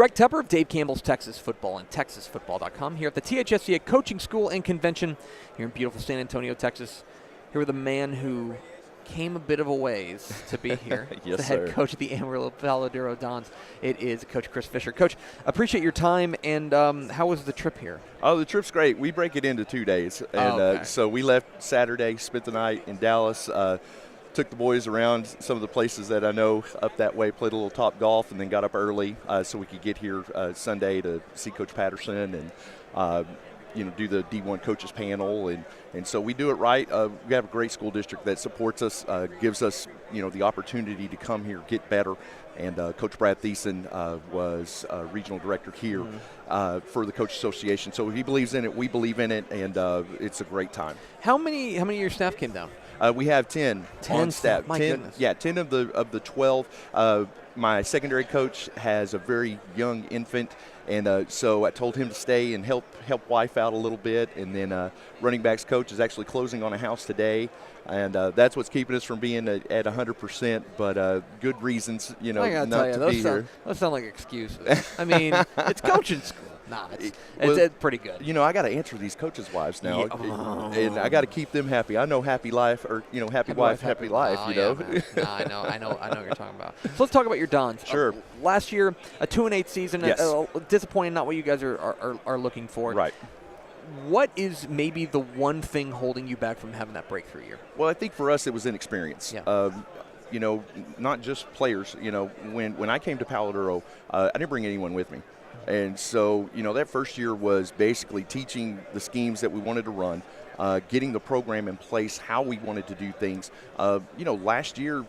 Greg Tepper of Dave Campbell's Texas Football and TexasFootball.com here at the THSCA Coaching School and Convention here in beautiful San Antonio, Texas. Here with a man who came a bit of a ways to be here. Yes, the head sir. coach of the Amarillo Palo Duro Dons. It is Coach Chris Fisher. Coach, appreciate your time, and how was the trip here? Oh, the trip's great. We break it into 2 days. And okay. So we left Saturday, spent the night in Dallas, took the boys around some of the places that I know up that way, played a little top golf, and then got up early so we could get here Sunday to see Coach Patterson and do the D1 coaches panel, and so we do it right. We have a great school district that supports us, gives us the opportunity to come here, get better. And Coach Brad Thiessen was regional director here for the Coach Association. So he believes in it, we believe in it, and it's a great time. How many of your staff came down? We have 10 on staff. My goodness. Yeah, 10 of the 12. My secondary coach has a very young infant, and so I told him to stay and help wife out a little bit. And then running backs coach is actually closing on a house today, and that's what's keeping us from being at 100%. But good reasons, not to be here. Those sound like excuses. I mean, it's coaching school. Nah, it's pretty good. I got to answer these coaches' wives now, Yeah. and I got to keep them happy. I know happy life, or happy wife, happy life. Oh, yeah, I know what you're talking about. So let's talk about your Dons. Sure. Last year, a 2-8 season. Yes. Disappointing, not what you guys are looking for. Right. What is maybe the one thing holding you back from having that breakthrough year? Well, I think for us it was inexperience. Yeah. Not just players. When I came to Palo Duro, I didn't bring anyone with me. And so, that first year was basically teaching the schemes that we wanted to run, getting the program in place, how we wanted to do things. Last year,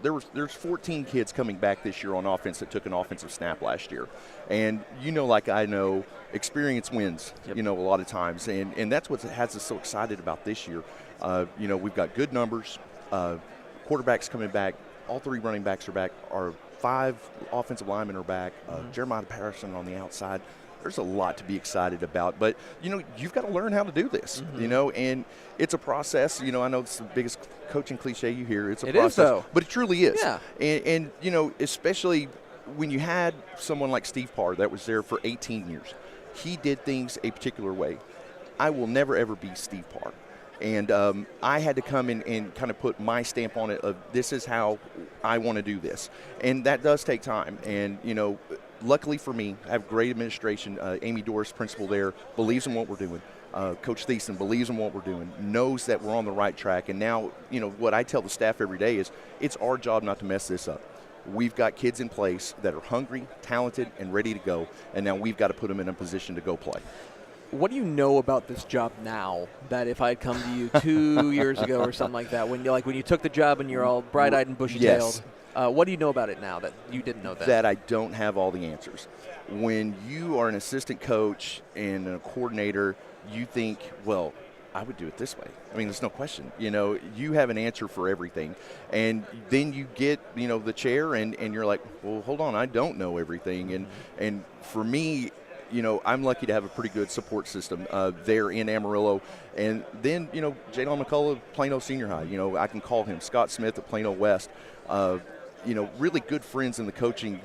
there's 14 kids coming back this year on offense that took an offensive snap last year. And like I know, experience wins, Yep. a lot of times. And that's what has us so excited about this year. We've got good numbers, quarterbacks coming back, all 3 running backs are back, our 5 offensive linemen are back, Jeremiah Patterson on the outside. There's a lot to be excited about, but you've got to learn how to do this, and it's a process. I know it's the biggest coaching cliche you hear. It's a process, is, though. But it truly is. Yeah. And especially when you had someone like Steve Parr that was there for 18 years, he did things a particular way. I will never ever be Steve Parr. And I had to come in and kind of put my stamp on it of this is how I want to do this. And that does take time. And, luckily for me, I have great administration. Amy Doris, principal there, believes in what we're doing. Coach Thiessen believes in what we're doing, knows that we're on the right track. And now, what I tell the staff every day is it's our job not to mess this up. We've got kids in place that are hungry, talented, and ready to go. And now we've got to put them in a position to go play. What do you know about this job now that if I had come to you 2 years ago or something like that, when you took the job and you're all bright-eyed and bushy-tailed, Yes. what do you know about it now that you didn't know then? That I don't have all the answers. When you are an assistant coach and a coordinator, you think, well, I would do it this way. I mean, there's no question. You have an answer for everything. And then you get, the chair and you're like, well, hold on, I don't know everything. And for me, I'm lucky to have a pretty good support system there in Amarillo. And then, Jalen McCullough, Plano Senior High, I can call him. Scott Smith at Plano West. Really good friends in the coaching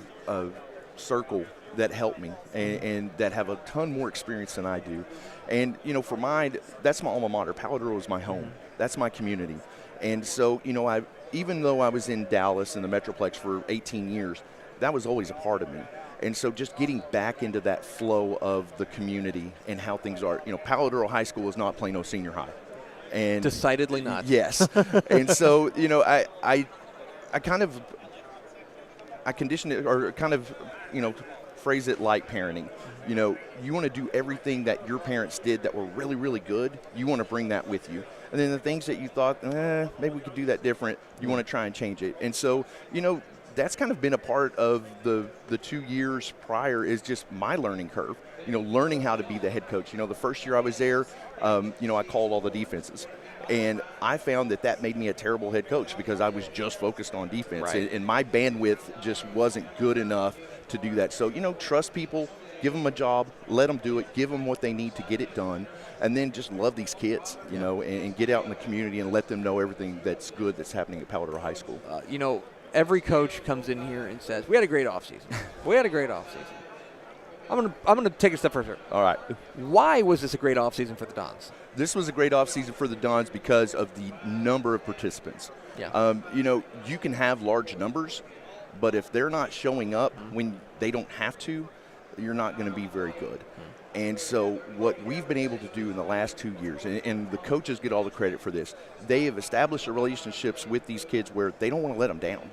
circle that help me and that have a ton more experience than I do. And, for mine, that's my alma mater. Palo Duro is my home. That's my community. And so, even though I was in Dallas in the Metroplex for 18 years, that was always a part of me. And so just getting back into that flow of the community and how things are. Palo Duro High School is not Plano Senior High. And decidedly not. Yes. And so, I condition it or kind of, phrase it like parenting. You want to do everything that your parents did that were really, really good. You want to bring that with you. And then the things that you thought, maybe we could do that different, you want to try and change it. And so, that's kind of been a part of the 2 years prior is just my learning curve, learning how to be the head coach. The first year I was there, I called all the defenses. And I found that made me a terrible head coach because I was just focused on defense. Right. And my bandwidth just wasn't good enough to do that. So, trust people, give them a job, let them do it, give them what they need to get it done, and then just love these kids, and get out in the community and let them know everything that's good that's happening at Palo Duro High School. Every coach comes in here and says, we had a great offseason. We had a great offseason. I'm gonna take a step further. All right. Why was this a great offseason for the Dons? This was a great offseason for the Dons because of the number of participants. Yeah. You can have large numbers, but if they're not showing up when they don't have to, you're not going to be very good. And so what we've been able to do in the last 2 years, and the coaches get all the credit for this, they have established relationships with these kids where they don't want to let them down.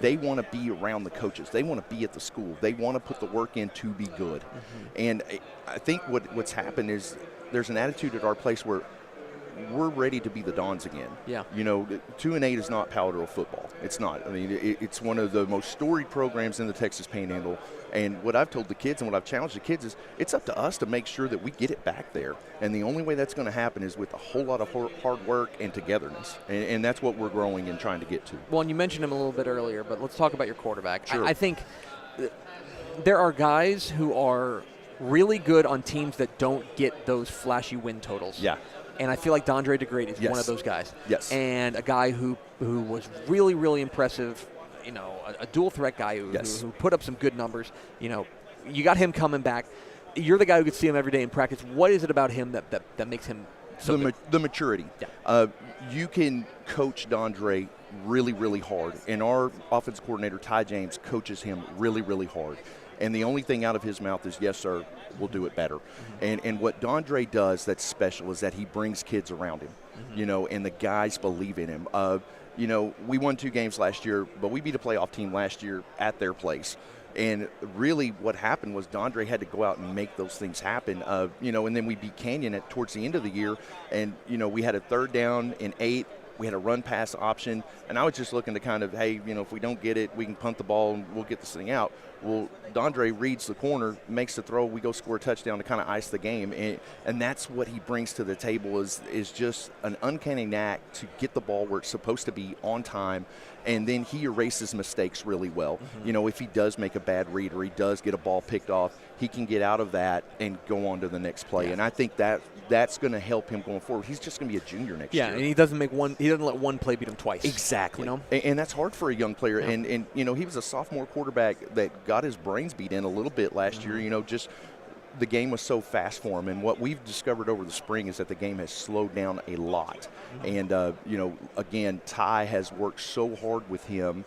They want to be around the coaches. They want to be at the school. They want to put the work in to be good. And I think what's happened is there's an attitude at our place where we're ready to be the Dons again. Yeah. 2-8 is not Palo football. It's not. I mean, it's one of the most storied programs in the Texas Panhandle. And what I've told the kids and what I've challenged the kids is it's up to us to make sure that we get it back there. And the only way that's going to happen is with a whole lot of hard work and togetherness. And that's what we're growing and trying to get to. Well, and you mentioned him a little bit earlier, but let's talk about your quarterback. Sure. I think there are guys who are really good on teams that don't get those flashy win totals. Yeah. And I feel like Dondre DeGrade is Yes. one of those guys. Yes. And a guy who was really, really impressive, a dual threat guy who put up some good numbers. You got him coming back. You're the guy who could see him every day in practice. What is it about him that makes him so good? The maturity. Yeah. You can coach Dondre really, really hard. And our offense coordinator, Ty James, coaches him really, really hard. And the only thing out of his mouth is, yes, sir, we'll do it better. And what Dondre does that's special is that he brings kids around him, and the guys believe in him. We won 2 games last year, but we beat a playoff team last year at their place. And really what happened was Dondre had to go out and make those things happen, and then we beat Canyon towards the end of the year. And, we had a 3rd down and 8. We had a run-pass option, and I was just looking to kind of, hey, if we don't get it, we can punt the ball and we'll get this thing out. Well, Dondre reads the corner, makes the throw, we go score a touchdown to kind of ice the game, and that's what he brings to the table is just an uncanny knack to get the ball where it's supposed to be on time, and then he erases mistakes really well. If he does make a bad read or he does get a ball picked off, he can get out of that and go on to the next play, and I think that's going to help him going forward. He's just going to be a junior next year. Yeah, and he doesn't let one play beat him twice. Exactly. And that's hard for a young player. Yeah. And he was a sophomore quarterback that got his brains beat in a little bit last year. Just the game was so fast for him. And what we've discovered over the spring is that the game has slowed down a lot. And, again, Ty has worked so hard with him,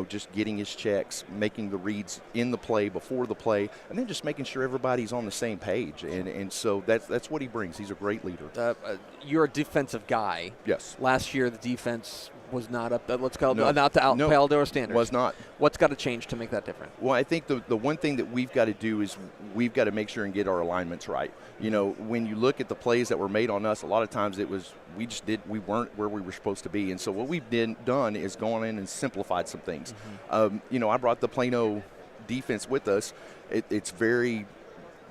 just getting his checks, making the reads in the play, before the play, and then just making sure everybody's on the same page. And so that's what he brings. He's a great leader. You're a defensive guy. Yes. Last year the defense was not up. Not the Palo standards. Was not. What's got to change to make that different? Well, I think the one thing that we've got to do is we've got to make sure and get our alignments right. When you look at the plays that were made on us, a lot of times it was we weren't where we were supposed to be. And so what we've done is gone in and simplified some things. I brought the Plano defense with us. It's very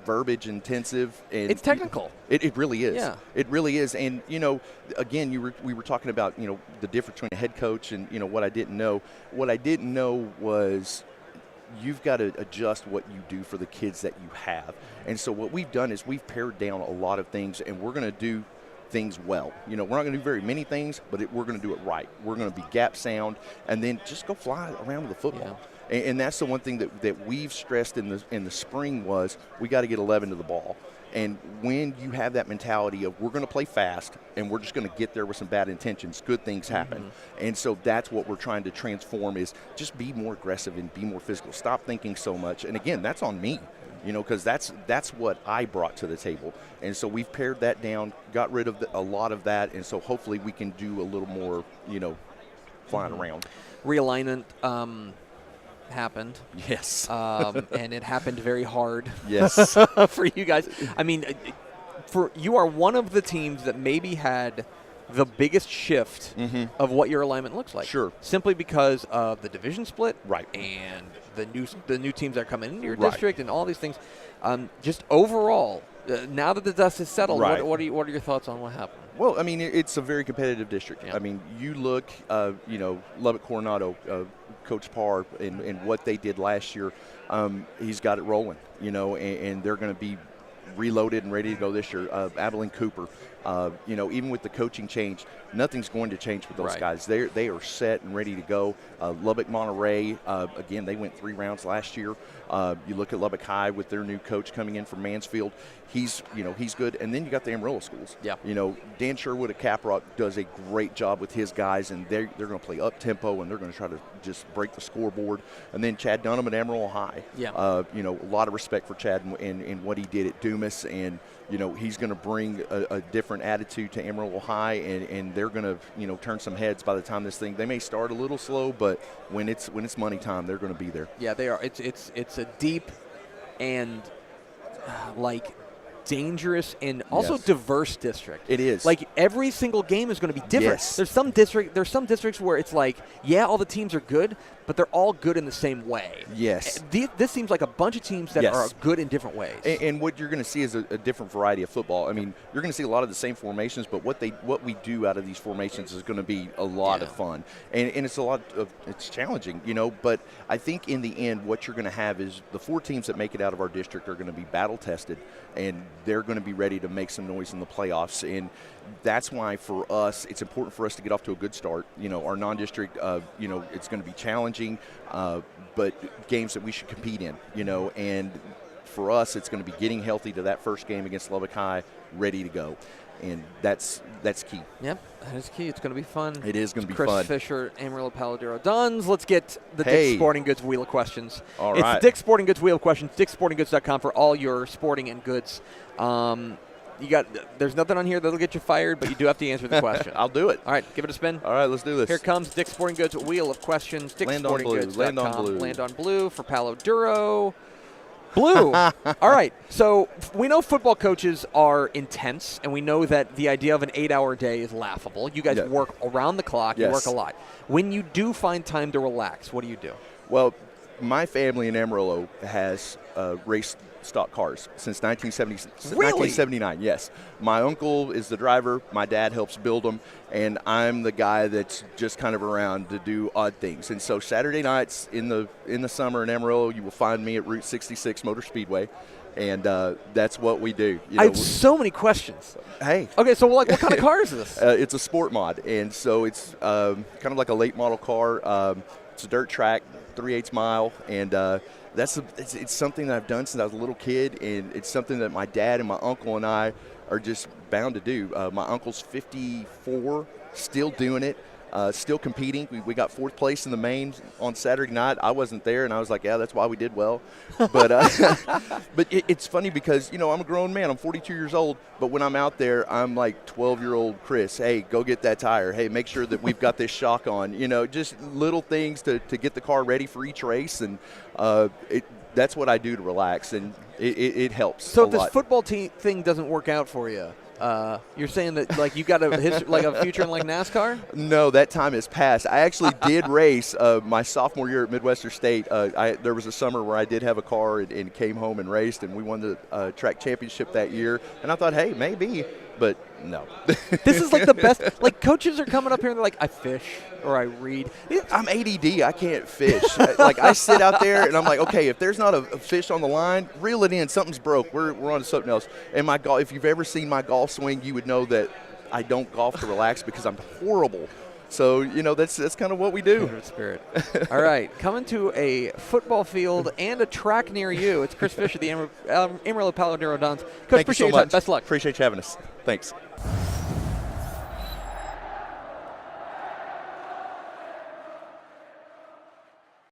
verbiage intensive, and it's technical. It really is. Yeah. It really is. And again, we were talking about the difference between a head coach and what I didn't know. What I didn't know was you've got to adjust what you do for the kids that you have. And so what we've done is we've pared down a lot of things, and we're going to do things well. We're not going to do very many things, but we're going to do it right. We're going to be gap sound, and then just go fly around with the football. Yeah. And that's the one thing that we've stressed in the spring was we got to get 11 to the ball. And when you have that mentality of we're going to play fast and we're just going to get there with some bad intentions, good things happen. And so that's what we're trying to transform is just be more aggressive and be more physical. Stop thinking so much. And again, that's on me. Because that's what I brought to the table. And so we've pared that down, got rid of a lot of that, and so hopefully we can do a little more, flying around. Realignment happened. Yes. And it happened very hard. Yes. For you guys. I mean, you are one of the teams that maybe had the biggest shift of what your alignment looks like. Sure. Simply because of the division split. Right. And the new teams that are coming into your district and all these things. Just overall, now that the dust has settled, what are your thoughts on what happened? Well, I mean, it's a very competitive district. Yeah. I mean, you look, Lubbock Coronado, Coach Parr, and what they did last year, he's got it rolling, and they're going to be reloaded and ready to go this year. Abilene Cooper, Even with the coaching change, nothing's going to change with those Right. guys. They are set and ready to go. Lubbock Monterey, again, they went 3 rounds last year. You look at Lubbock High with their new coach coming in from Mansfield. He's good. And then you got the Amarillo schools. Yeah. Dan Sherwood at Caprock does a great job with his guys, and they're going to play up tempo, and they're going to try to just break the scoreboard. And then Chad Dunham at Amarillo High. Yeah. A lot of respect for Chad and what he did at Dumas, and he's going to bring a different attitude to Amarillo High, and they're going to turn some heads by the time this thing. They may start a little slow, but when it's money time, they're going to be there. Yeah, they are. It's a deep and dangerous and also Yes. diverse district. It is. Like every single game is going to be different. Yes. There's some districts where it's like, yeah, all the teams are good, but they're all good in the same way. Yes. This seems like a bunch of teams that Yes. are good in different ways. And what you're going to see is a different variety of football. I mean, you're going to see a lot of the same formations, but what we do out of these formations is going to be a lot of fun. And it's challenging, but I think in the end what you're going to have is the 4 teams that make it out of our district are going to be battle tested, and they're going to be ready to make some noise in the playoffs. And that's why for us it's important for us to get off to a good start. Our non-district, it's going to be challenging, but games that we should compete in, and for us it's going to be getting healthy to that first game against Lubbock High, ready to go. And that's key. Yep, that is key. It's going to be fun. It is going to be Chris fun. Fisher, Amarillo Palo Duro Duns. Let's get the Hey. Dick's Sporting Goods Wheel of Questions. All it's right. the Dick's Sporting Goods Wheel of Questions, dicksportinggoods.com for all your sporting and goods. There's nothing on here that'll get you fired, but you do have to answer the question. I'll do it. All right, give it a spin. All right, let's do this. Here comes Dick's Sporting Goods Wheel of Questions, Land on blue. dicksportinggoods.com. Land on blue. Land on blue for Palo Duro. Blue. All right. So we know football coaches are intense, and we know that the idea of an 8-hour day is laughable. You guys Yeah. work around the clock. Yes. You work a lot. When you do find time to relax, what do you do? Well, my family in Amarillo has raced stock cars since 1979. Yes. My uncle is the driver. My dad helps build them, and I'm the guy that's just kind of around to do odd things. And so Saturday nights in the summer in Amarillo, you will find me at Route 66 Motor Speedway, and that's what we do. I have so many questions. Hey. Okay, so what kind of car is this? It's a sport mod, and so it's kind of like a late model car. It's a dirt track, 3/8 mile, and it's something that I've done since I was a little kid, and it's something that my dad and my uncle and I are just bound to do. My uncle's 54, still doing it, still competing. We got 4th place in the main on Saturday night. I wasn't there, and I was like, yeah, that's why we did well. But but it's funny because, I'm a grown man. I'm 42 years old, but when I'm out there, I'm like 12-year-old Chris. Hey, go get that tire. Hey, make sure that we've got this shock on. Just little things to get the car ready for each race, and that's what I do to relax, and it helps. So a if this lot. football thing doesn't work out for you, you're saying that you got a future in NASCAR? No, that time has passed. I actually did race my sophomore year at Midwestern State. There was a summer where I did have a car and came home and raced, and we won the track championship that year. And I thought, hey, maybe, but no. This is like the best. Like coaches are coming up here and they're like, I fish or I read. I'm ADD. I can't fish. I sit out there and I'm like, okay, if there's not a fish on the line, reel it in. Something's broke. We're on to something else. And my golf. If you've ever seen my golf swing, you would know that I don't golf to relax because I'm horrible. So that's kind of what we do. Kindred spirit. All right, coming to a football field and a track near you. It's Chris Fisher, the Amarillo Palo Duro Duns. Coach, Thank you appreciate so your time. much. Best of luck. Appreciate you having us. Thanks.